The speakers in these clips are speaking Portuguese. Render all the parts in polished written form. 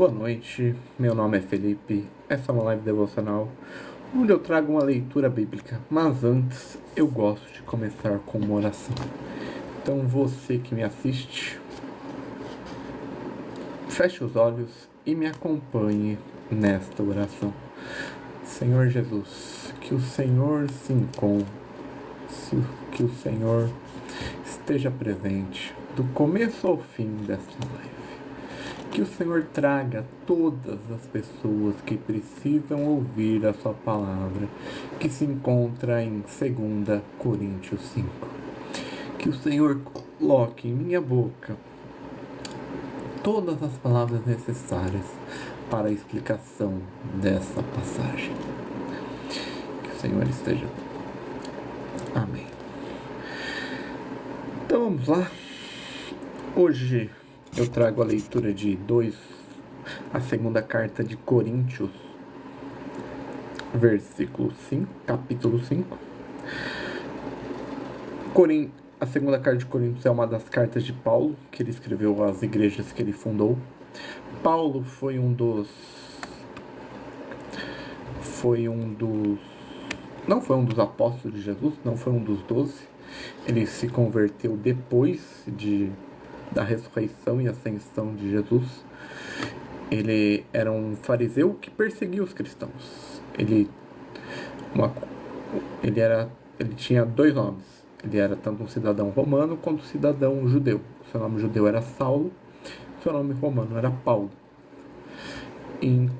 Boa noite, meu nome é Felipe, essa é uma live devocional onde eu trago uma leitura bíblica, mas antes eu gosto de começar com uma oração. Então você que me assiste, feche os olhos e me acompanhe nesta oração. Senhor Jesus, que o Senhor se encontre, que o Senhor esteja presente do começo ao fim desta live. Que o Senhor traga todas as pessoas que precisam ouvir a sua palavra, que se encontra em 2 Coríntios 5. Que o Senhor coloque em minha boca todas as palavras necessárias para a explicação dessa passagem. Que o Senhor esteja. Amém. Então vamos lá. Hoje eu trago a leitura de a segunda carta de Coríntios, versículo 5, capítulo 5. A segunda carta de Coríntios é uma das cartas de Paulo, que ele escreveu às igrejas que ele fundou. Paulo não foi um dos apóstolos de Jesus, não foi um dos 12. Ele se converteu depois da ressurreição e ascensão de Jesus. Ele era um fariseu que perseguia os cristãos. Ele tinha dois nomes. Ele era tanto um cidadão romano quanto um cidadão judeu. Seu nome judeu era Saulo, seu nome romano era Paulo. E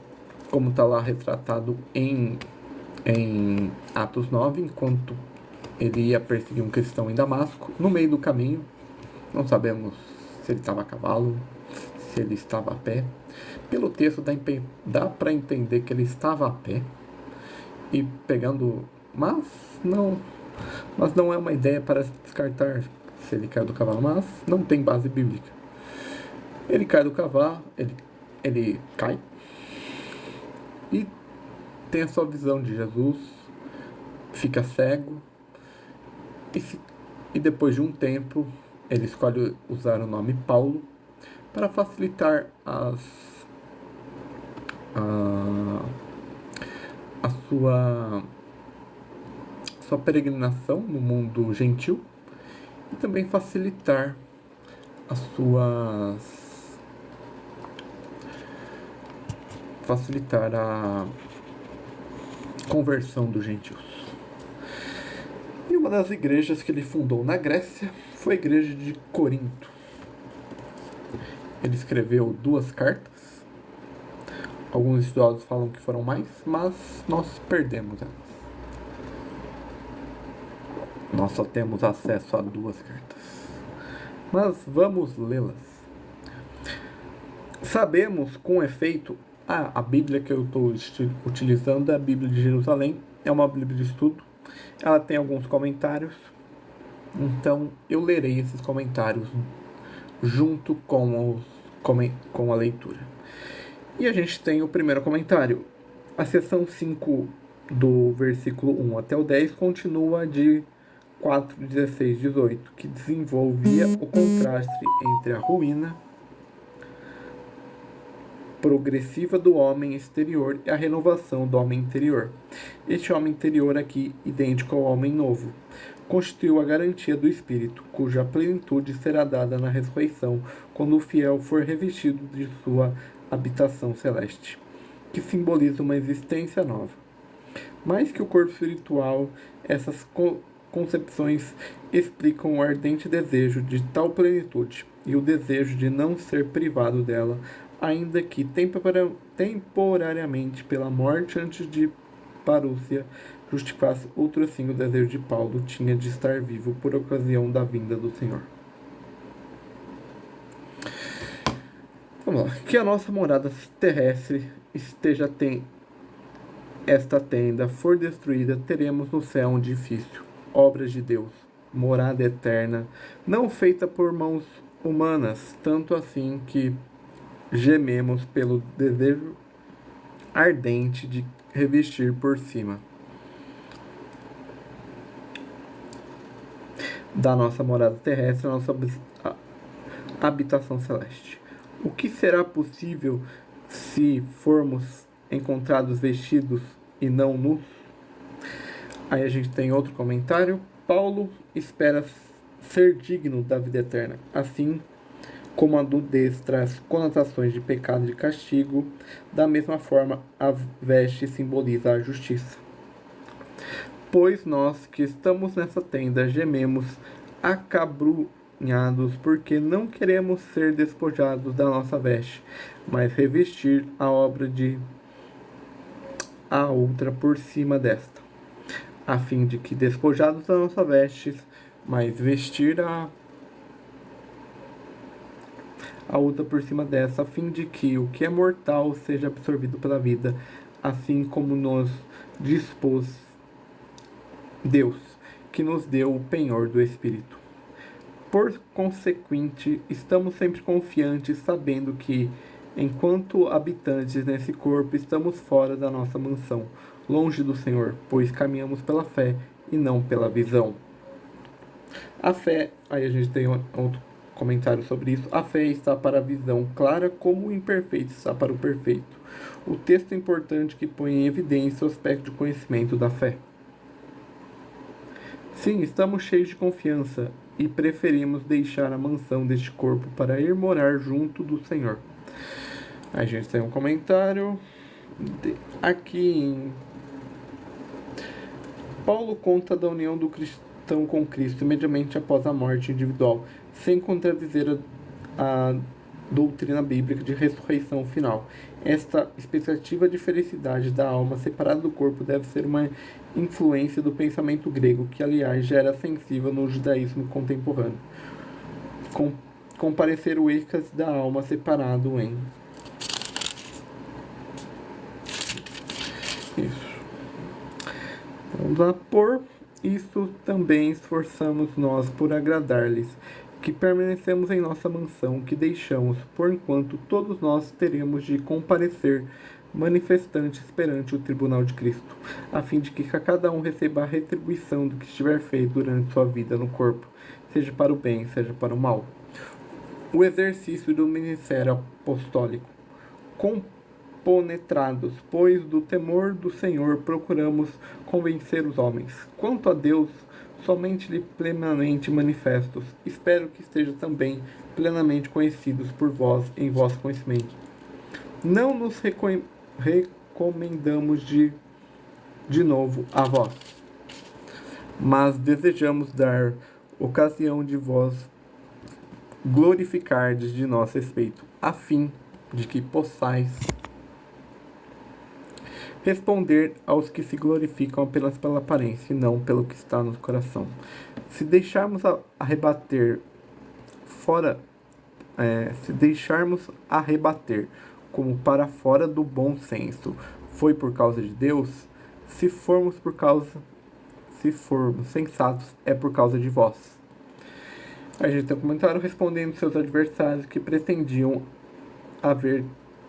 como está lá retratado em Atos 9, enquanto ele ia perseguir um cristão em Damasco, no meio do caminho, não sabemos se ele estava a cavalo, se ele estava a pé. Pelo texto dá para entender que ele estava a pé e pegando, mas não é uma ideia para descartar se ele caiu do cavalo, mas não tem base bíblica. Ele cai do cavalo, ele cai e tem a sua visão de Jesus, fica cego e depois de um tempo ele escolhe usar o nome Paulo para facilitar a sua peregrinação no mundo gentil e também facilitar a conversão dos gentios. E uma das igrejas que ele fundou na Grécia foi a igreja de Corinto. Ele escreveu 2 cartas. Alguns estudiosos falam que foram mais, mas nós perdemos elas. Nós só temos acesso a 2 cartas. Mas vamos lê-las. Sabemos com efeito, a Bíblia que eu estou utilizando é a Bíblia de Jerusalém. É uma Bíblia de estudo. Ela tem alguns comentários. Então eu lerei esses comentários junto com a leitura. E a gente tem o primeiro comentário. A seção 5 do versículo 1 até o 10 continua de 4, 16, 18, que desenvolvia o contraste entre a ruína progressiva do homem exterior e a renovação do homem interior. Este homem interior aqui, idêntico ao homem novo, constituiu a garantia do Espírito, cuja plenitude será dada na ressurreição, quando o fiel for revestido de sua habitação celeste, que simboliza uma existência nova. Mais que o corpo espiritual, essas concepções explicam o ardente desejo de tal plenitude e o desejo de não ser privado dela, ainda que temporariamente pela morte antes de Parúcia justificasse outro assim o desejo de Paulo tinha de estar vivo por ocasião da vinda do Senhor. Vamos lá. Que a nossa morada terrestre esta tenda for destruída, teremos no céu um edifício, obras de Deus, morada eterna, não feita por mãos humanas, tanto assim que gememos pelo desejo ardente de revestir por cima da nossa morada terrestre a nossa habitação celeste. O que será possível se formos encontrados vestidos e não nus? Aí a gente tem outro comentário. Paulo espera ser digno da vida eterna, assim como a nudez traz conotações de pecado e de castigo, da mesma forma a veste simboliza a justiça. Pois nós que estamos nessa tenda gememos acabrunhados, porque não queremos ser despojados da nossa veste, mas revestir a obra de a outra por cima desta, a fim de que, despojados da nossa veste, mas vestir a outra por cima dessa, a fim de que o que é mortal seja absorvido pela vida, assim como nos dispôs Deus, que nos deu o penhor do Espírito. Por consequente, estamos sempre confiantes, sabendo que, enquanto habitantes nesse corpo, estamos fora da nossa mansão, longe do Senhor, pois caminhamos pela fé e não pela visão. A fé, aí a gente tem outro comentário sobre isso. A fé está para a visão clara, como o imperfeito está para o perfeito. O texto é importante que põe em evidência o aspecto de conhecimento da fé. Sim, estamos cheios de confiança e preferimos deixar a mansão deste corpo para ir morar junto do Senhor. Aí a gente tem um comentário aqui em Paulo conta da união do cristão com Cristo imediatamente após a morte individual, sem contradizer a doutrina bíblica de ressurreição final. Esta expectativa de felicidade da alma separada do corpo deve ser uma influência do pensamento grego, que aliás já era sensível no judaísmo contemporâneo. Comparecer o êxtase da alma separado em... Isso. Vamos lá. Por isso também esforçamos nós por agradar-lhes, que permanecemos em nossa mansão, que deixamos, por enquanto, todos nós teremos de comparecer manifestantes perante o tribunal de Cristo, a fim de que cada um receba a retribuição do que estiver feito durante sua vida no corpo, seja para o bem, seja para o mal. O exercício do ministério apostólico. Compenetrados, pois, do temor do Senhor, procuramos convencer os homens. Quanto a Deus, somente lhe plenamente manifestos. Espero que estejam também plenamente conhecidos por vós em vosso conhecimento. Não nos recomendamos de novo a vós, mas desejamos dar ocasião de vós glorificardes de nosso respeito, a fim de que possais responder aos que se glorificam apenas pela aparência e não pelo que está no coração. Se deixarmos arrebater como para fora do bom senso, foi por causa de Deus, se formos sensatos, é por causa de vós. A gente tem um comentário respondendo seus adversários que pretendiam haver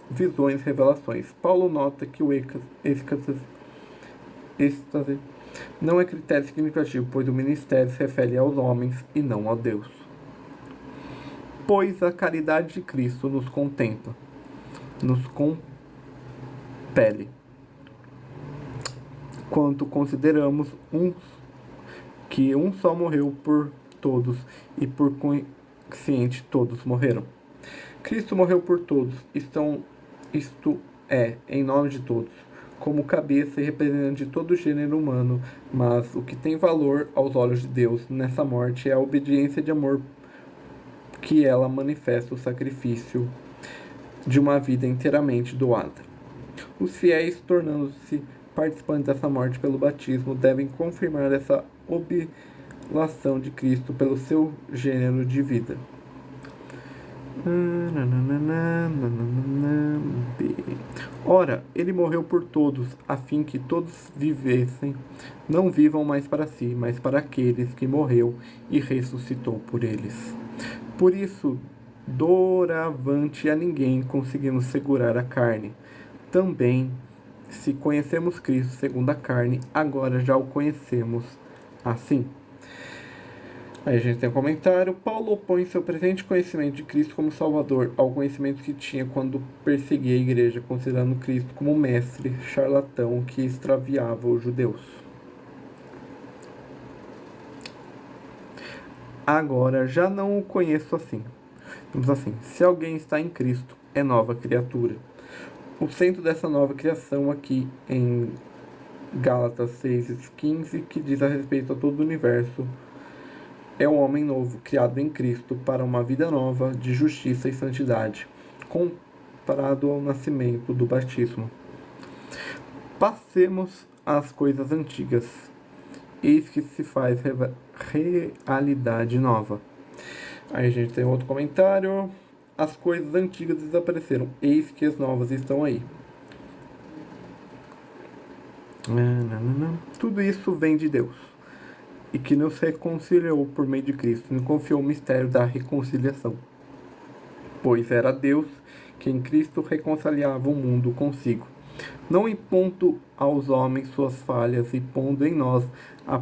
visões, revelações. Paulo nota que o êxtase não é critério significativo, pois o ministério se refere aos homens e não a Deus. Pois a caridade de Cristo nos contempla, nos compele, quanto consideramos que um só morreu por todos e por consciente todos morreram. Cristo morreu por todos, isto é, em nome de todos, como cabeça e representante de todo o gênero humano, mas o que tem valor aos olhos de Deus nessa morte é a obediência de amor que ela manifesta, o sacrifício de uma vida inteiramente doada. Os fiéis, tornando-se participantes dessa morte pelo batismo, devem confirmar essa oblação de Cristo pelo seu gênero de vida. Ora, ele morreu por todos, a fim que todos vivessem, não vivam mais para si, mas para aqueles que morreu e ressuscitou por eles. Por isso, doravante a ninguém conseguimos segurar a carne. Também, se conhecemos Cristo segundo a carne, agora já o conhecemos assim. Aí a gente tem um comentário. Paulo opõe seu presente conhecimento de Cristo como Salvador ao conhecimento que tinha quando perseguia a igreja, considerando Cristo como mestre charlatão que extraviava os judeus. Agora já não o conheço assim. Vamos assim, se alguém está em Cristo, é nova criatura. O centro dessa nova criação aqui em Gálatas 6,15, que diz a respeito a todo o universo, é um homem novo, criado em Cristo, para uma vida nova de justiça e santidade, comparado ao nascimento do batismo. Passemos às coisas antigas, eis que se faz realidade nova. Aí a gente tem outro comentário. As coisas antigas desapareceram, eis que as novas estão aí. Tudo isso vem de Deus, e que nos reconciliou por meio de Cristo, nos confiou o mistério da reconciliação. Pois era Deus que em Cristo reconciliava o mundo consigo, não impondo aos homens suas falhas e pondo em nós a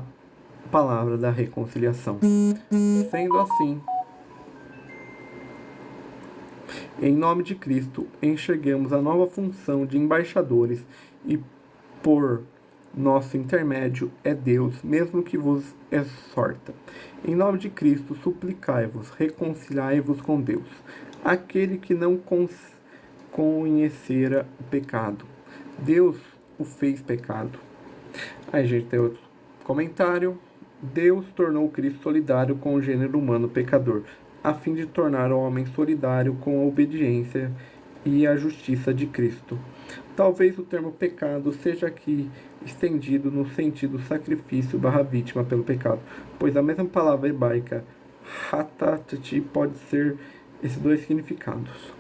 palavra da reconciliação. Sendo assim, em nome de Cristo, enxerguemos a nova função de embaixadores e por nosso intermédio é Deus, mesmo que vos exorta. Em nome de Cristo, suplicai-vos, reconciliai-vos com Deus. Aquele que não conhecera o pecado, Deus o fez pecado. Aí a gente tem outro comentário. Deus tornou Cristo solidário com o gênero humano pecador, a fim de tornar o homem solidário com a obediência e a justiça de Cristo. Talvez o termo pecado seja aqui estendido no sentido sacrifício/vítima pelo pecado, pois a mesma palavra hebraica hatat pode ser esses dois significados.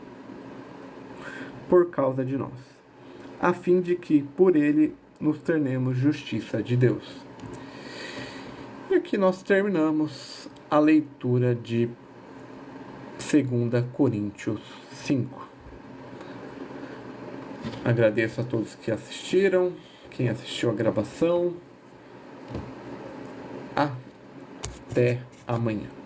Por causa de nós, a fim de que por ele nos tornemos justiça de Deus. E aqui nós terminamos a leitura de 2 Coríntios 5. Agradeço a todos que assistiram, quem assistiu a gravação. Até amanhã.